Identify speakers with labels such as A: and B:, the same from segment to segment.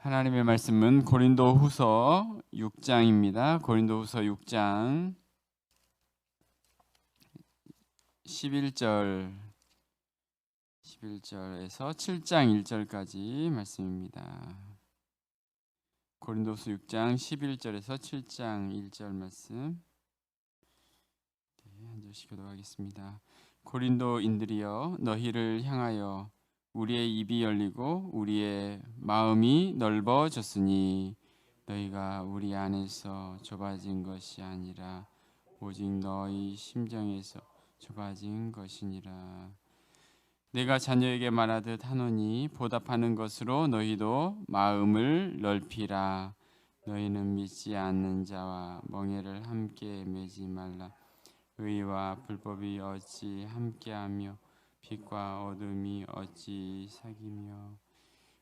A: 하나님의 말씀은 고린도후서 6장입니다. 고린도후서 6장 11절에서 7장 1절까지 말씀입니다. 고린도후서 6장 11절에서 7장 1절 말씀. 한 절씩 교독하겠습니다. 고린도인들이여, 너희를 향하여 우리의 입이 열리고 우리의 마음이 넓어졌으니 너희가 우리 안에서 좁아진 것이 아니라 오직 너희 심정에서 좁아진 것이니라. 내가 자녀에게 말하듯 하노니 보답하는 것으로 너희도 마음을 넓히라. 너희는 믿지 않는 자와 멍에를 함께 매지 말라. 의와 불법이 어찌 함께하며 빛과 어둠이 어찌 사귀며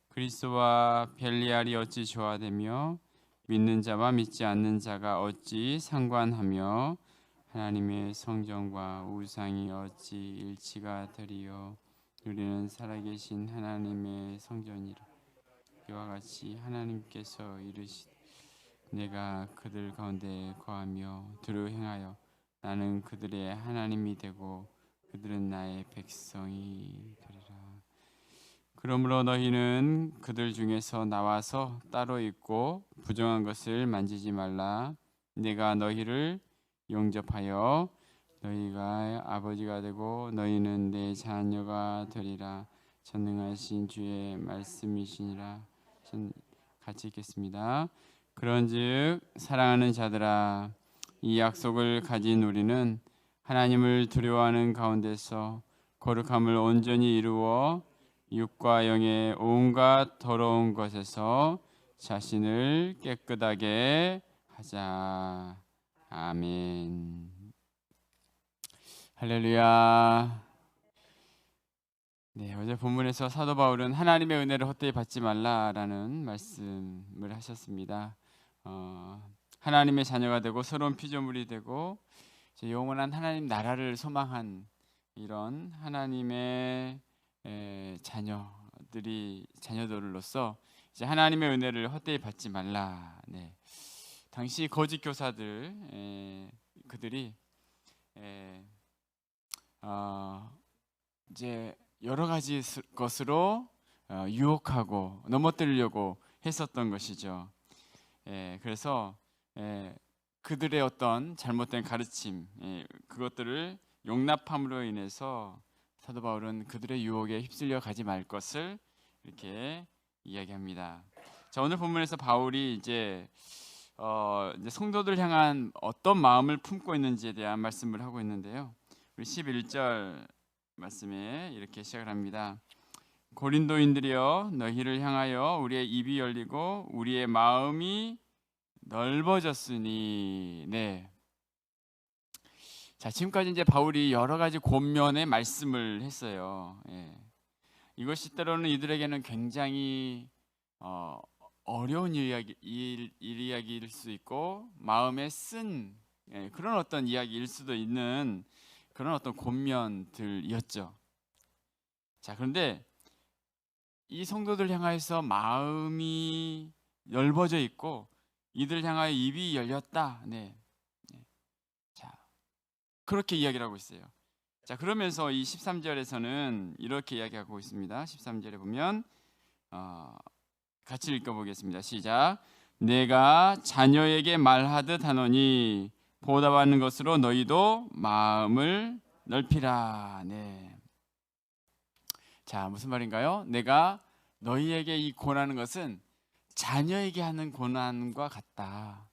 A: 그리스도와 벨리알이 어찌 조화되며 믿는 자와 믿지 않는 자가 어찌 상관하며 하나님의 성전과 우상이 어찌 일치가 되리요. 우리는 살아계신 하나님의 성전이라. 이와 같이 하나님께서 이르시되 내가 그들 가운데 거하며 두루 행하여 나는 그들의 하나님이 되고 그들은 나의 백성이 되리라. 그러므로 너희는 그들 중에서 나와서 따로 있고 부정한 것을 만지지 말라. 내가 너희를 용접하여 너희가 아버지가 되고 너희는 내 자녀가 되리라. 전능하신 주의 말씀이시니라. 같이 읽겠습니다. 그런즉 사랑하는 자들아, 이 약속을 가진 우리는 하나님을 두려워하는 가운데서 거룩함을 온전히 이루어 육과 영의 온갖 더러운 것에서 자신을 깨끗하게 하자. 아멘. 할렐루야. 네, 어제 본문에서 사도 바울은 하나님의 은혜를 헛되이 받지 말라라는 말씀을 하셨습니다. 하나님의 자녀가 되고 새로운 피조물이 되고 영원한 하나님 나라를 소망한 이런 하나님의 자녀들로서 이제 하나님의 은혜를 헛되이 받지 말라. 네. 당시 거짓 교사들 그들이 이제 여러 가지 것으로 유혹하고 넘어뜨리려고 했었던 것이죠. 그래서 그들의 어떤 잘못된 가르침, 그것들을 용납함으로 인해서 사도 바울은 그들의 유혹에 휩쓸려 가지 말 것을 이렇게 이야기합니다. 자, 오늘 본문에서 바울이 이제 성도들 향한 어떤 마음을 품고 있는지에 대한 말씀을 하고 있는데요. 우리 11절 말씀에 이렇게 시작을 합니다. 고린도인들이여, 너희를 향하여 우리의 입이 열리고 우리의 마음이 넓어졌으니. 네. 자, 지금까지 이제 바울이 여러 가지 권면의 말씀을 했어요. 이것이 때로는 이들에게는 굉장히 어려운 이야기일 수 있고 마음에 쓴 그런 어떤 이야기일 수도 있는 그런 어떤 권면들이었죠. 자, 그런데 이 성도들 향하여서 마음이 넓어져 있고 이들 향하여 입이 열렸다. 네. 자, 그렇게 이야기를 하고 있어요. 자, 그러면서 이 13절에서는 이렇게 이야기하고 있습니다. 13절에 보면 같이 읽어보겠습니다. 시작. 내가 자녀에게 말하듯 하노니 보답하는 것으로 너희도 마음을 넓히라. 네. 자, 무슨 말인가요? 내가 너희에게 이 권하는 것은 자녀에게 하는 권한과 같다.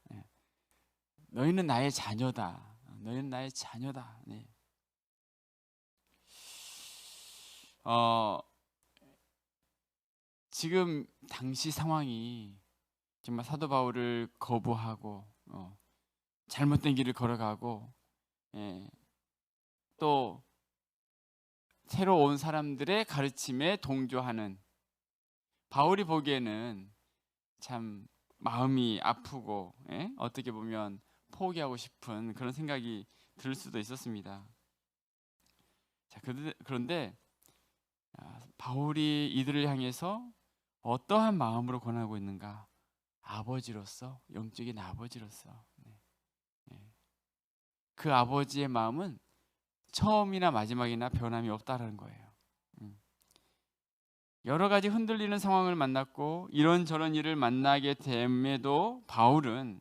A: 너희는 나의 자녀다. 너희는 나의 자녀다. 네. 지금 당시 상황이 정말 사도 바울을 거부하고 잘못된 길을 걸어가고 또 새로 온 사람들의 가르침에 동조하는 바울이 보기에는 참 마음이 아프고 어떻게 보면 포기하고 싶은 그런 생각이 들 수도 있었습니다. 자, 그런데 바울이 이들을 향해서 어떠한 마음으로 권하고 있는가? 아버지로서, 영적인 아버지로서. 그 아버지의 마음은 처음이나 마지막이나 변함이 없다라는 거예요. 여러 가지 흔들리는 상황을 만났고 이런저런 일을 만나게 됨에도 바울은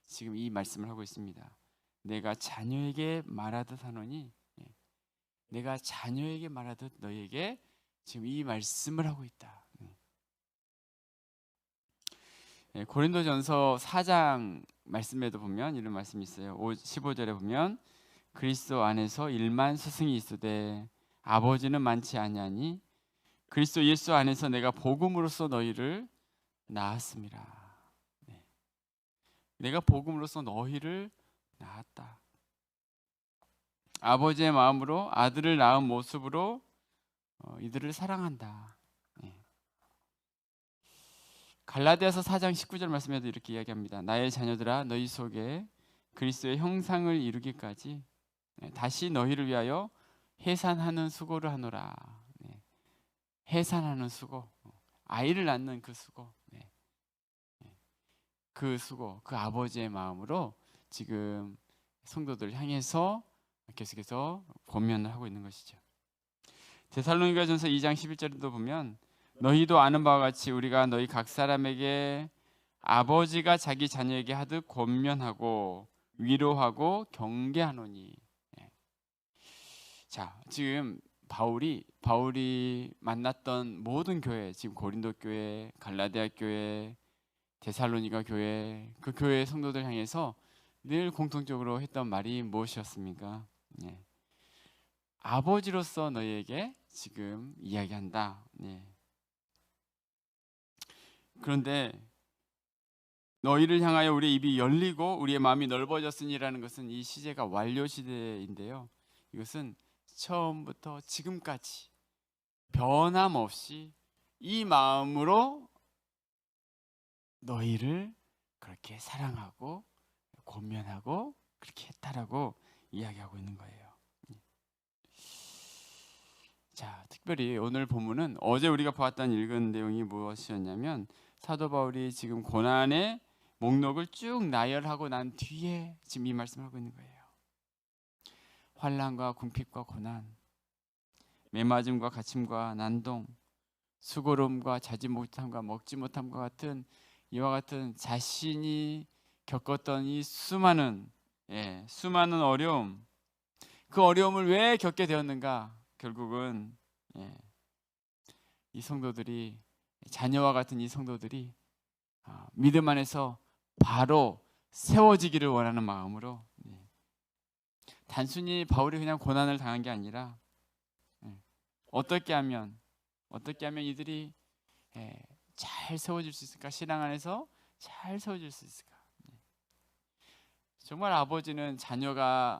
A: 지금 이 말씀을 하고 있습니다. 내가 자녀에게 말하듯 하노니, 내가 자녀에게 말하듯 너에게 지금 이 말씀을 하고 있다. 고린도전서 4장 말씀에도 보면 이런 말씀이 있어요. 15절에 보면 그리스도 안에서 일만 스승이 있으되 아버지는 많지 아니하니 그리스도 예수 안에서 내가 복음으로써 너희를 낳았습니다. 내가 복음으로써 너희를 낳았다. 아버지의 마음으로 아들을 낳은 모습으로 이들을 사랑한다. 갈라디아서 4장 19절 말씀에도 이렇게 이야기합니다. 나의 자녀들아 너희 속에 그리스도의 형상을 이루기까지 다시 너희를 위하여 해산하는 수고를 하노라. 해산하는 수고, 아이를 낳는 그 수고, 그 수고, 그 아버지의 마음으로 지금 성도들을 향해서 계속해서 권면을 하고 있는 것이죠. 데살로니가전서 2장 11절에도 보면 너희도 아는 바와 같이 우리가 너희 각 사람에게 아버지가 자기 자녀에게 하듯 권면하고 위로하고 경계하노니. 자, 지금 바울이 만났던 모든 교회, 지금 고린도 교회, 갈라디아 교회, 데살로니가 교회, 그 교회 성도들 향해서 늘 공통적으로 했던 말이 무엇이었습니까? 아버지로서 너희에게 지금 이야기한다. 그런데 너희를 향하여 우리의 입이 열리고 우리의 마음이 넓어졌으니라는 것은 이 시제가 완료 시대인데요. 이것은 처음부터 지금까지 변함없이 이 마음으로 너희를 그렇게 사랑하고 권면하고 그렇게 했다라고 이야기하고 있는 거예요. 자, 특별히 오늘 본문은 어제 우리가 보았던 읽은 내용이 무엇이었냐면 사도 바울이 지금 고난의 목록을 쭉 나열하고 난 뒤에 지금 이 말씀을 하고 있는 거예요. 환난과 궁핍과 고난, 매맞음과 갇힘과 난동, 수고로움과 자지 못함과 먹지 못함과 같은 이와 같은 자신이 겪었던 이 수많은 어려움, 그 어려움을 왜 겪게 되었는가? 결국은 이 성도들이, 자녀와 같은 이 성도들이 믿음 안에서 바로 세워지기를 원하는 마음으로, 단순히 바울이 그냥 고난을 당한 게 아니라 어떻게 하면 이들이 잘 세워질 수 있을까? 신앙 안에서 잘 세워질 수 있을까? 정말 아버지는 자녀가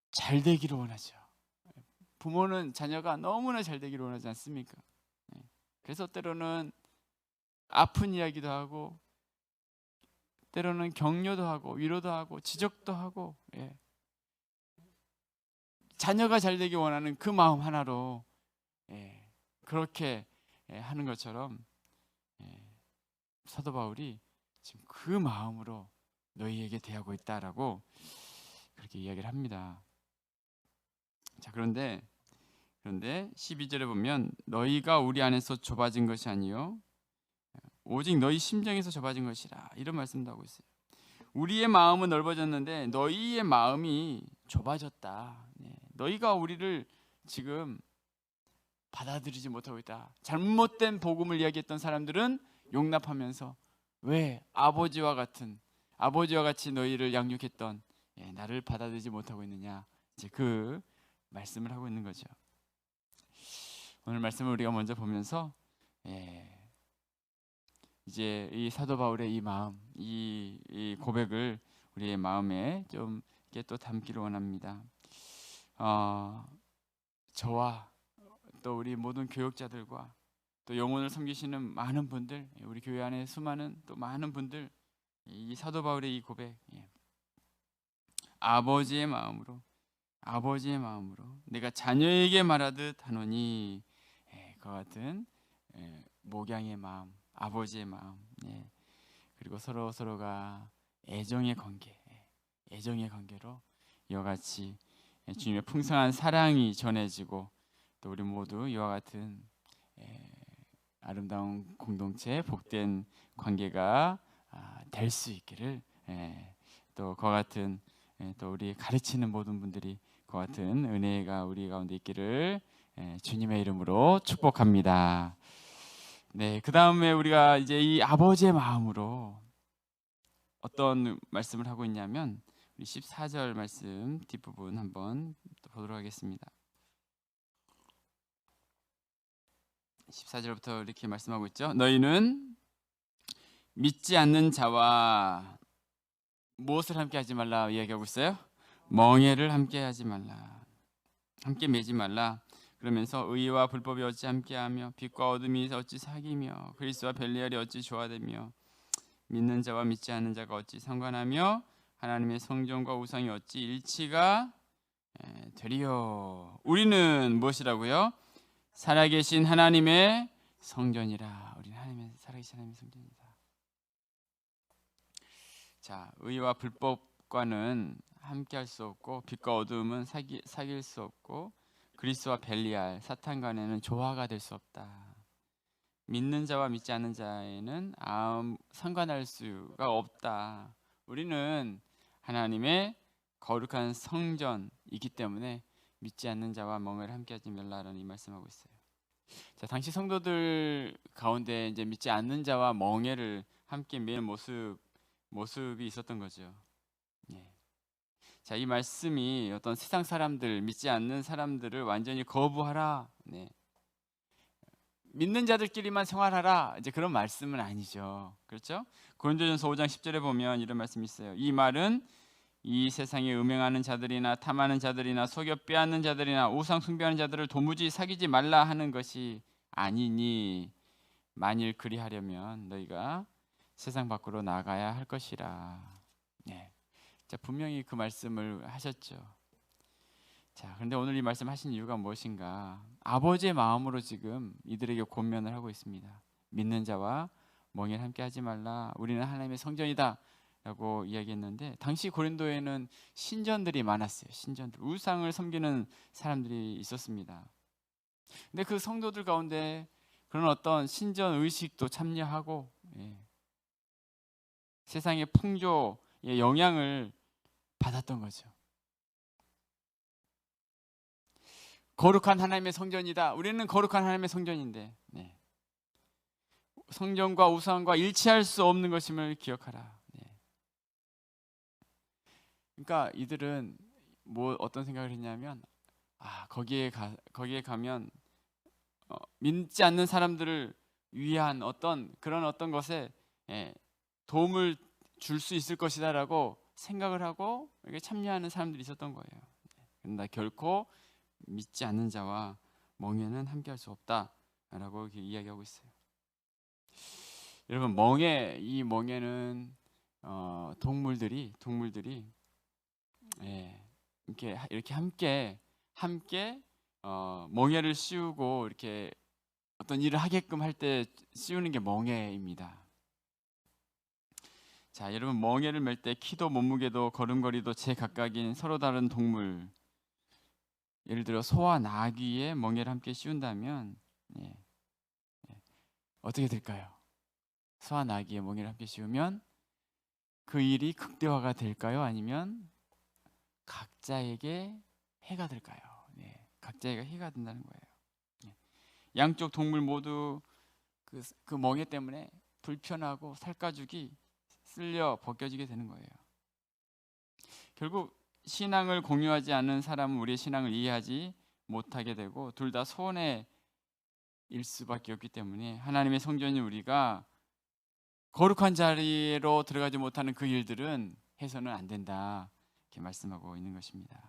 A: 잘 되기를 원하죠. 부모는 자녀가 너무나 잘 되기를 원하지 않습니까? 그래서 때로는 아픈 이야기도 하고, 때로는 격려도 하고, 위로도 하고, 지적도 하고, 자녀가 잘 되기 원하는 그 마음 하나로 그렇게 하는 것처럼 사도 바울이 지금 그 마음으로 너희에게 대하고 있다라고 그렇게 이야기를 합니다. 자, 그런데 12절에 보면 너희가 우리 안에서 좁아진 것이 아니요 오직 너희 심정에서 좁아진 것이라 이런 말씀도 하고 있어요. 우리의 마음은 넓어졌는데 너희의 마음이 좁아졌다. 너희가 우리를 지금 받아들이지 못하고 있다. 잘못된 복음을 이야기했던 사람들은 용납하면서 왜 아버지와 같이 너희를 양육했던 나를 받아들이지 못하고 있느냐. 이제 그 말씀을 하고 있는 거죠. 오늘 말씀을 우리가 먼저 보면서 이제 이 사도 바울의 이 마음, 이 고백을 우리의 마음에 좀 이렇게 또 담기를 원합니다. 저와 또 우리 모든 교역자들과 또 영혼을 섬기시는 많은 분들, 우리 교회 안에 수많은 또 많은 분들, 이 사도 바울의 이 고백, 아버지의 마음으로 내가 자녀에게 말하듯 하노니, 그와 같은 목양의 마음, 아버지의 마음, 그리고 서로가 애정의 관계로 이와 같이 주님의 풍성한 사랑이 전해지고 또 우리 모두 이와 같은 아름다운 공동체, 복된 관계가 될 수 있기를, 또 그와 같은 또 우리 가르치는 모든 분들이 그와 같은 은혜가 우리 가운데 있기를 주님의 이름으로 축복합니다. 네, 그 다음에 우리가 이제 이 아버지의 마음으로 어떤 말씀을 하고 있냐면 우리 14절 말씀 뒷부분 한번 보도록 하겠습니다. 14절부터 이렇게 말씀하고 있죠. 너희는 믿지 않는 자와 무엇을 함께 하지 말라 이야기하고 있어요? 멍에를 함께 하지 말라, 함께 매지 말라. 그러면서 의와 불법이 어찌 함께하며 빛과 어둠이 어찌 사귀며 그리스도와 벨리알이 어찌 조화되며 믿는 자와 믿지 않는 자가 어찌 상관하며 하나님의 성전과 우상이 어찌 일치가 되리요. 우리는 무엇이라고요? 살아계신 하나님의 성전이라. 우리는 하나님의 살아계신 하나님의 성전이다. 자, 의와 불법과는 함께할 수 없고 빛과 어둠은 사귈 수 없고 그리스도와 벨리알 사탄간에는 조화가 될 수 없다. 믿는 자와 믿지 않는 자에는 상관할 수가 없다. 우리는 하나님의 거룩한 성전이기 때문에 믿지 않는 자와 멍에를 함께하지 말라라는 이 말씀하고 있어요. 자, 당시 성도들 가운데 이제 믿지 않는 자와 멍에를 함께 매는 모습이 있었던 거죠. 자, 이 말씀이 어떤 세상 사람들, 믿지 않는 사람들을 완전히 거부하라, 믿는 자들끼리만 생활하라, 이제 그런 말씀은 아니죠. 그렇죠? 고린도전서 5장 10절에 보면 이런 말씀이 있어요. 이 말은 이 세상에 음행하는 자들이나 탐하는 자들이나 속여 빼앗는 자들이나 우상 숭배하는 자들을 도무지 사귀지 말라 하는 것이 아니니 만일 그리하려면 너희가 세상 밖으로 나가야 할 것이라. 자, 분명히 그 말씀을 하셨죠. 자, 그런데 오늘 이 말씀하신 이유가 무엇인가? 아버지의 마음으로 지금 이들에게 권면을 하고 있습니다. 믿는 자와 멍에를 함께하지 말라. 우리는 하나님의 성전이다 라고 이야기했는데 당시 고린도에는 신전들이 많았어요. 신전들, 우상을 섬기는 사람들이 있었습니다. 근데 그 성도들 가운데 그런 어떤 신전 의식도 참여하고 세상의 풍조의 영향을 받았던 거죠. 거룩한 하나님의 성전이다. 우리는 거룩한 하나님의 성전인데 성전과 우상과 일치할 수 없는 것임을 기억하라. 그러니까 이들은 어떤 생각을 했냐면 거기에 가면 믿지 않는 사람들을 위한 그런 어떤 것에 도움을 줄 수 있을 것이다라고 생각을 하고 이렇게 참여하는 사람들이 있었던 거예요. 그러나 결코 믿지 않는 자와 멍에는 함께할 수 없다라고 이렇게 이야기하고 있어요. 여러분, 이 멍에는 동물들이 이렇게 함께 멍에를 씌우고 이렇게 어떤 일을 하게끔 할 때 씌우는 게 멍에입니다. 자, 여러분, 멍에를 맬 때 키도 몸무게도 걸음걸이도 제각각인 서로 다른 동물, 예를 들어 소와 나귀의 멍에를 함께 씌운다면 어떻게 될까요? 소와 나귀의 멍에를 함께 씌우면 그 일이 극대화가 될까요? 아니면 각자에게 해가 될까요? 각자에게 해가 된다는 거예요. 양쪽 동물 모두 그 멍에 때문에 불편하고 살가죽이 쓸려 벗겨지게 되는 거예요. 결국 신앙을 공유하지 않는 사람은 우리의 신앙을 이해하지 못하게 되고 둘 다 손해일 수밖에 없기 때문에 하나님의 성전인 우리가 거룩한 자리로 들어가지 못하는 그 일들은 해서는 안 된다, 이렇게 말씀하고 있는 것입니다.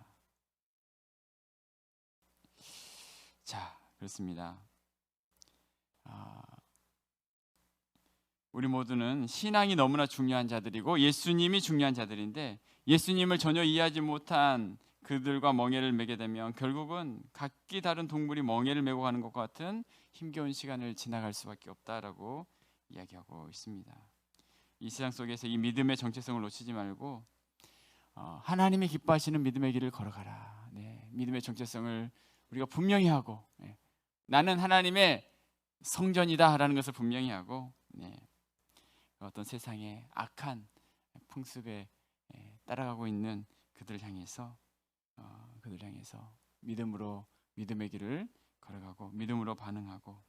A: 자, 그렇습니다. 우리 모두는 신앙이 너무나 중요한 자들이고 예수님이 중요한 자들인데 예수님을 전혀 이해하지 못한 그들과 멍에를 매게 되면 결국은 각기 다른 동물이 멍에를 메고 가는 것과 같은 힘겨운 시간을 지나갈 수밖에 없다라고 이야기하고 있습니다. 이 세상 속에서 이 믿음의 정체성을 놓치지 말고 하나님이 기뻐하시는 믿음의 길을 걸어가라. 네, 믿음의 정체성을 우리가 분명히 하고, 나는 하나님의 성전이다라는 것을 분명히 하고, 어떤 세상의 악한 풍습에 따라가고 있는 그들을 향해서 믿음으로 믿음의 길을 걸어가고 믿음으로 반응하고,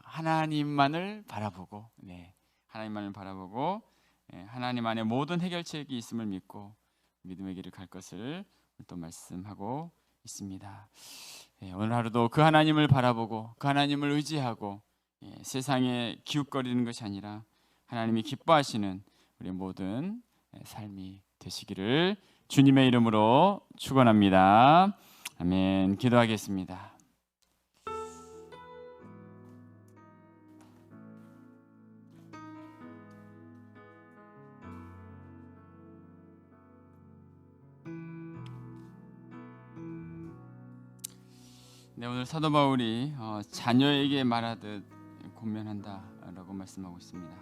A: 하나님만을 바라보고, 하나님 안에 모든 해결책이 있음을 믿고 믿음의 길을 갈 것을 또 말씀하고 있습니다. 오늘 하루도 그 하나님을 바라보고 그 하나님을 의지하고 세상에 기웃거리는 것이 아니라 하나님이 기뻐하시는 우리 모든 삶이 되시기를 주님의 이름으로 축원합니다. 아멘. 기도하겠습니다. 네, 오늘 사도 바울이 자녀에게 말하듯 권면한다라고 말씀하고 있습니다.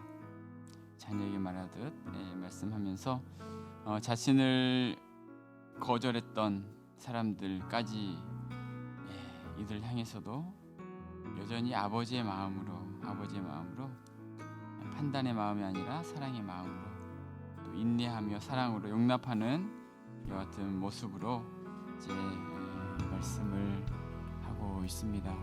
A: 자녀에게 말하듯 말씀하면서 자신을 거절했던 사람들까지 이들 향해서도 여전히 아버지의 마음으로 판단의 마음이 아니라 사랑의 마음으로 또 인내하며 사랑으로 용납하는 이와 같은 모습으로 이제 말씀을 하고 있습니다.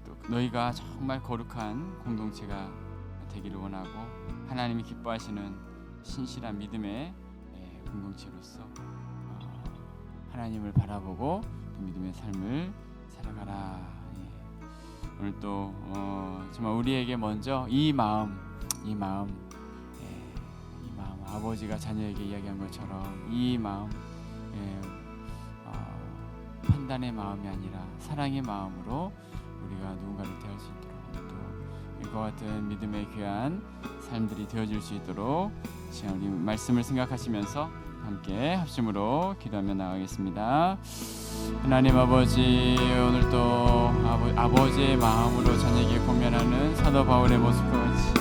A: 또 너희가 정말 거룩한 공동체가 되기를 원하고 하나님이 기뻐하시는 신실한 믿음의 공동체로서 하나님을 바라보고 또 믿음의 삶을 살아가라. 오늘 또 정말 우리에게 먼저 이 마음 아버지가 자녀에게 이야기한 것처럼 이 마음 판단의 마음이 아니라 사랑의 마음으로 우리가 누군가를 대할 수 있도록 또 이와 같은 믿음의 귀한 삶들이 되어질 수 있도록 지금 우리 말씀을 생각하시면서 함께 합심으로 기도하며 나가겠습니다. 하나님 아버지, 오늘 또 아버지의 마음으로 자녀에게 권면하는 사도 바울의 모습과 같이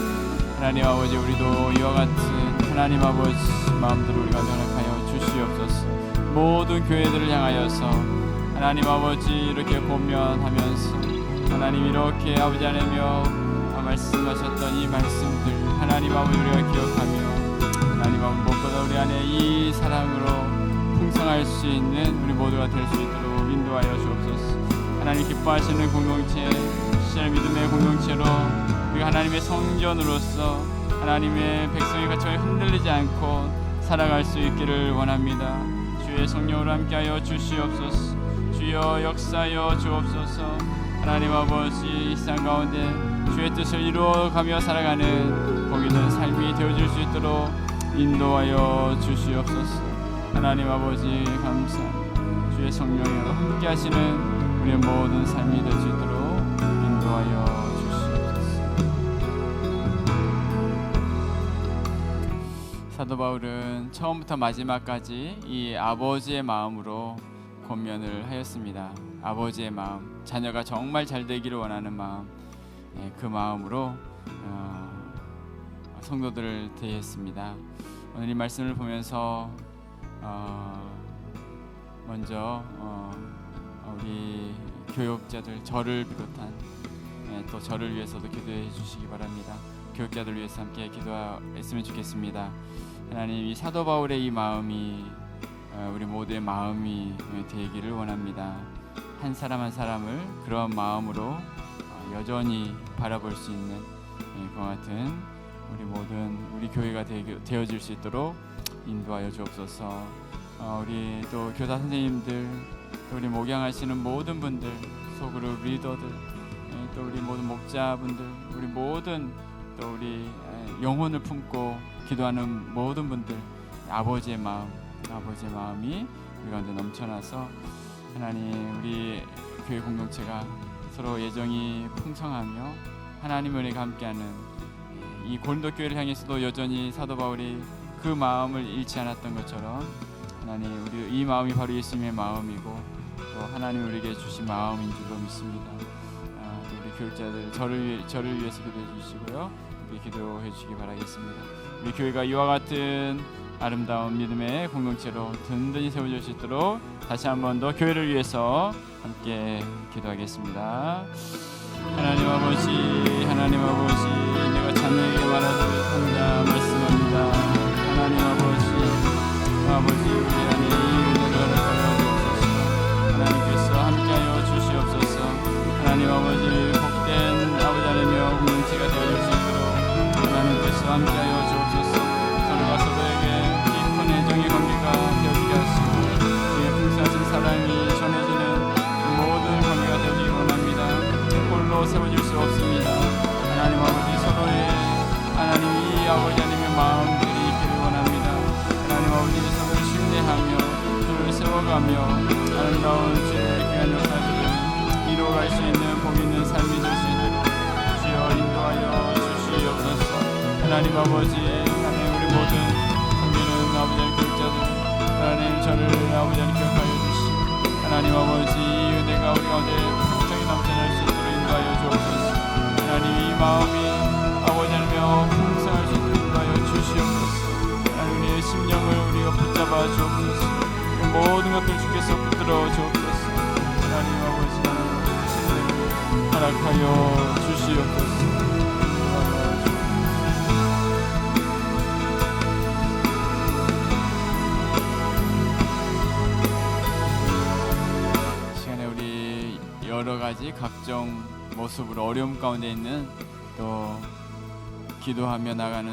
A: 하나님 아버지, 우리도 이와 같은 하나님 아버지 마음들을 우리가 허락하여 주시옵소서. 모든 교회들을 향하여서 하나님 아버지 이렇게 권면하면서 하나님 이렇게 아버지 안에며 말씀하셨던 이 말씀들 하나님 아버지 우리가 기억하며 하나님 아버지 무엇보다 우리 안에 이 사랑으로 풍성할 수 있는 우리 모두가 될 수 있도록 인도하여 주옵소서. 하나님 기뻐하시는 공동체, 신의 믿음의 공동체로 우리가 하나님의 성전으로서 하나님의 백성의 가정이 흔들리지 않고 살아갈 수 있기를 원합니다. 주의 성령으로 함께하여 주시옵소서. 주여 역사하여 주옵소서. 하나님 아버지 이 세상 가운데 주의 뜻을 이루어가며 살아가는 복 있는 삶이 되어질 수 있도록 인도하여 주시옵소서. 하나님 아버지 감사합니다. 주의 성령으로 함께하시는 우리의 모든 삶이 될 수 있도록 인도하여 주시옵소서. 사도 바울은 처음부터 마지막까지 이 아버지의 마음으로 권면을 하였습니다. 아버지의 마음, 자녀가 정말 잘 되기를 원하는 마음, 그 마음으로 성도들을 대했습니다. 오늘 이 말씀을 보면서 먼저 우리 교육자들, 저를 비롯한 또 저를 위해서도 기도해 주시기 바랍니다. 교육자들 위해서 함께 기도했으면 좋겠습니다. 하나님, 이 사도 바울의 이 마음이 우리 모두의 마음이 되기를 원합니다. 한 사람 한 사람을 그런 마음으로 여전히 바라볼 수 있는 그와 같은 우리 모든 우리 교회가 되어질 수 있도록 인도하여 주옵소서. 우리 또 교사 선생님들, 또 우리 목양하시는 모든 분들, 소그룹 리더들, 또 우리 모든 목자분들, 우리 모든 또 우리 영혼을 품고 기도하는 모든 분들, 아버지의 마음이 우리 가운데 넘쳐나서 하나님 우리 교회 공동체가 서로 예정이 풍성하며 하나님의 은혜가 함께하는 이 고린도 교회를 향해서도 여전히 사도 바울이 그 마음을 잃지 않았던 것처럼 하나님, 우리 이 마음이 바로 예수님의 마음이고 또 하나님 우리에게 주신 마음인 줄로 믿습니다. 또 우리 교육자들 저를 위해서 기도해 주시고요. 함께 기도해 주시기 바라겠습니다. 우리 교회가 이와 같은 아름다운 믿음의 공동체로 든든히 세워질 수 있도록 다시 한 번 더 교회를 위해서 함께 기도하겠습니다. 하나님 아버지, 하나님 아버지, 내가 자녀에게 말하자 말씀합니다. 하나님 아버지, 우리 안에 이 은혜를 허락하여 주옵소서. 하나님께서 함께하여 주시옵소서. 하나님 아버지, 복된 아버지 하나님의 공동체가 되어질 수 있도록 하나님께서 함께하여 주옵소서. 서로가 서로에게 깊은 애정의 관계가 되어지게 하시고 주의 풍성하신 사랑이 전해지는 모든 관계가 되어지기 원합니다. 홀로 세워질 수 없습니다. 하나님 아버지, 서로의 하나님 이 아버지 하나님의 마음들이 있기를 원합니다. 하나님 아버지, 서로를 신뢰하며 서로를 세워가며 아름다운 주의 귀한 역사들을 이루어갈 수 있는 복 있는 삶이 될 수 있도록 주여 인도하여 주시옵소서. 하나님 아버지, 하나님 우리 모든 섬기는 아버지 하나님 교육자들, 하나님 저를 아버지 하나님 기억하여 주시고 하나님 아버지, 이 은혜가 우리 가운데 풍성히 넘쳐날 수 있도록 인도하여 주옵소서. 하나님 이 마음이 아버지 하나님여 풍성할 수 있도록 인도하여 주시옵소서. 하나님 우리의 심령을 우리가 붙잡아 주옵소서. 모든 것들 주께서 붙들어 주옵소서. 하나님 아버지, 하나님 허락하여 주시옵소서. 시간에 우리 여러 가지 각종 모습으로 어려움 가운데 있는 또 기도하며 나가는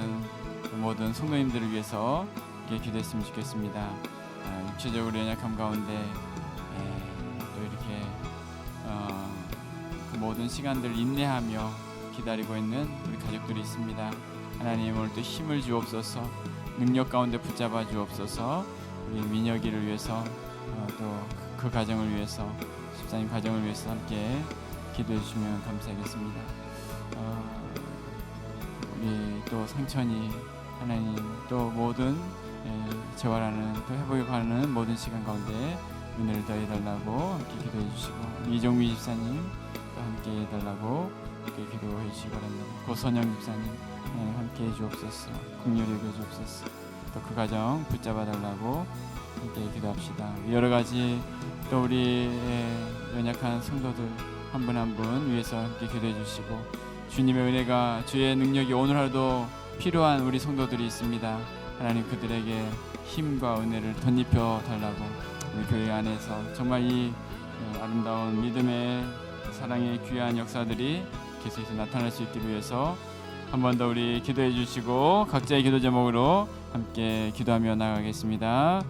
A: 모든 성도님들을 위해서 이렇게 기도했으면 좋겠습니다. 육체적으로 연약함 가운데 또 이렇게 그 모든 시간들을 인내하며 기다리고 있는 우리 가족들이 있습니다. 하나님 오늘 또 힘을 주옵소서. 능력 가운데 붙잡아 주옵소서. 우리 민혁이를 위해서 또 그 가정을 위해서, 집사님 가정을 위해서 함께 기도해 주시면 감사하겠습니다. 우리 또 상천이 하나님 또 모든 재활하는 또 회복하는 모든 시간 가운데 은혜를 더해달라고 함께 기도해 주시고, 이종미 집사님 또 함께 해달라고 함께 기도해 주시기 바랍니다. 고선영 집사님 함께 해주옵소서. 긍휼히 여겨 주옵소서. 또 그 가정 붙잡아 달라고 함께 기도합시다. 여러 가지 또 우리 연약한 성도들 한 분 한 분 위해서 함께 기도해 주시고, 주님의 은혜가 주의 능력이 오늘 하루도 필요한 우리 성도들이 있습니다. 하나님 그들에게 힘과 은혜를 덧입혀 달라고 우리 교회 안에서 정말 이 아름다운 믿음의 사랑의 귀한 역사들이 계속해서 나타날 수 있기 위해서 한 번 더 우리 기도해 주시고 각자의 기도 제목으로 함께 기도하며 나가겠습니다.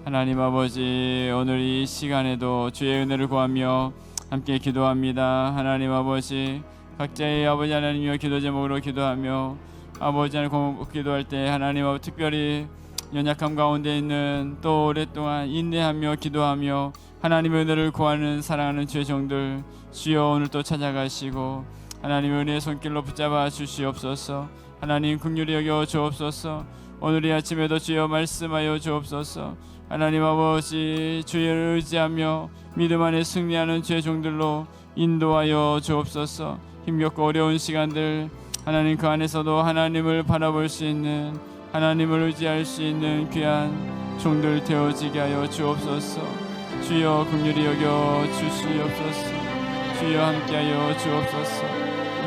A: 하나님 아버지, 오늘 이 시간에도 주의 은혜를 구하며 함께 기도합니다. 하나님 아버지, 각자의 아버지 하나님의 기도 제목으로 기도하며 아버지 하나님 기도할 때 하나님 아버지 특별히 연약함 가운데 있는 또 오랫동안 인내하며 기도하며 하나님의 은혜를 구하는 사랑하는 주의 종들, 주여 오늘 또 찾아가시고 하나님의 은혜의 손길로 붙잡아 주시옵소서. 하나님 긍휼히 여겨 주옵소서. 오늘 이 아침에도 주여 말씀하여 주옵소서. 하나님 아버지, 주의를 의지하며 믿음 안에 승리하는 주의 종들로 인도하여 주옵소서. 힘겹고 어려운 시간들 하나님 그 안에서도 하나님을 바라볼 수 있는, 하나님을 의지할 수 있는 귀한 종들 되어지게 하여 주옵소서. 주여 긍휼히 여겨 주시옵소서. 주여 함께하여 주옵소서.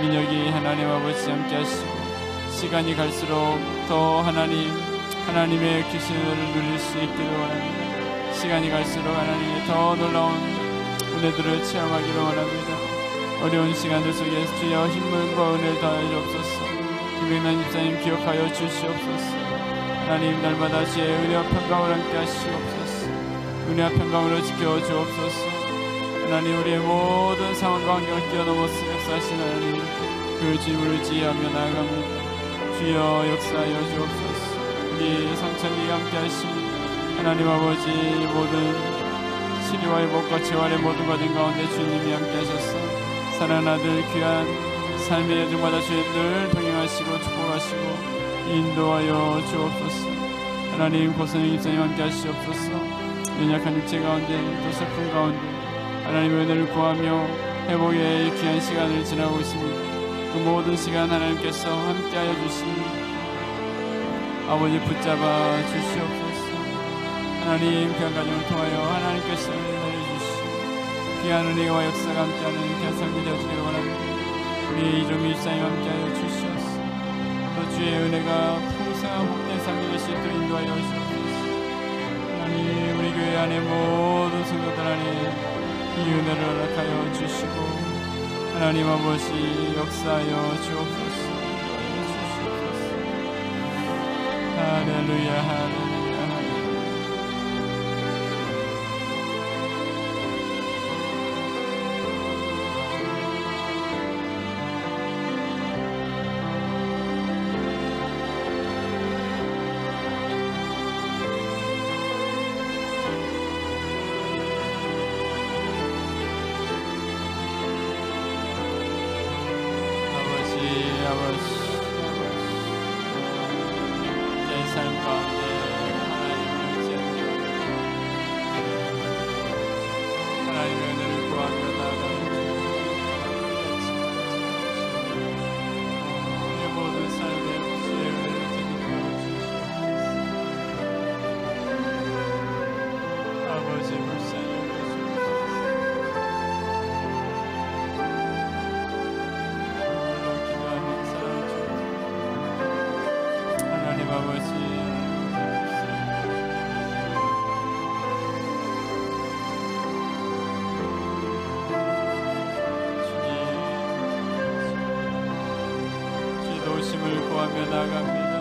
A: 민혁이 하나님 아버지 함께하시고 시간이 갈수록 더 하나님의 귀신을 누릴 수 있기를 원합니다. 시간이 갈수록 하나님의 더 놀라운 은혜들을 체험하기를 원합니다. 어려운 시간들 속에 주여 힘과 은혜를 더하여 주옵소서. 김영란 집사님 기억하여 주시옵소서. 하나님 날마다 주의 은혜와 평강을 함께 하시옵소서. 은혜와 평강으로 지켜 주옵소서. 하나님 우리의 모든 상황 가운데를 뛰어넘어서 역사하신 하나님, 그 주님을 의지하며 나아갑니다. 주여 역사하여 주옵소서. 우리 성찬이 함께 하십니다. 하나님 아버지, 모든 치료와 회복과 재활의 모든 과정 가운데 주님이 함께 하셔서 사랑하는 아들 귀한 삶의 여정마다 주님 늘 동행하시고 축복하시고 인도하여 주옵소서. 하나님 고선영 집사님 함께 하시옵소서. 연약한 육체 가운데 또 슬픔 가운데 하나님의 은혜를 구하며 회복의 귀한 시간을 지나고 있습니다. 그 모든 시간 하나님께서 함께하여 주시니 아버지 붙잡아 주시옵소서. 하나님 귀한 가정을 통하여 하나님께서 은혜를 주시고 귀한 은혜와 역사가 함께하는 귀한 삶이 되어주기를 원합니다. 우리 이종미 집사님 함께하여 주시옵소서. 또 주의 은혜가 풍성한 복된 삶이 될 수 있도록 인도하여 주시옵소서. 하나님 우리 교회 안에 모든 성도들 안에 이 은혜를 허락하여 주시고 하나님 아버지 역사하여 주옵소서. 할렐루야 할렐루야 할렐루야. 삶 가운데 하나님을 의지하며 하나님의 은혜를 구하며 나아가는 우리의 모든 삶에 주의 은혜를 드리며 주시옵소서. 아버지 불쌍히 여기소서. 기도하며 사랑해 주옵소서. 하나님 아버지 도우심을 구하며 나아갑니다.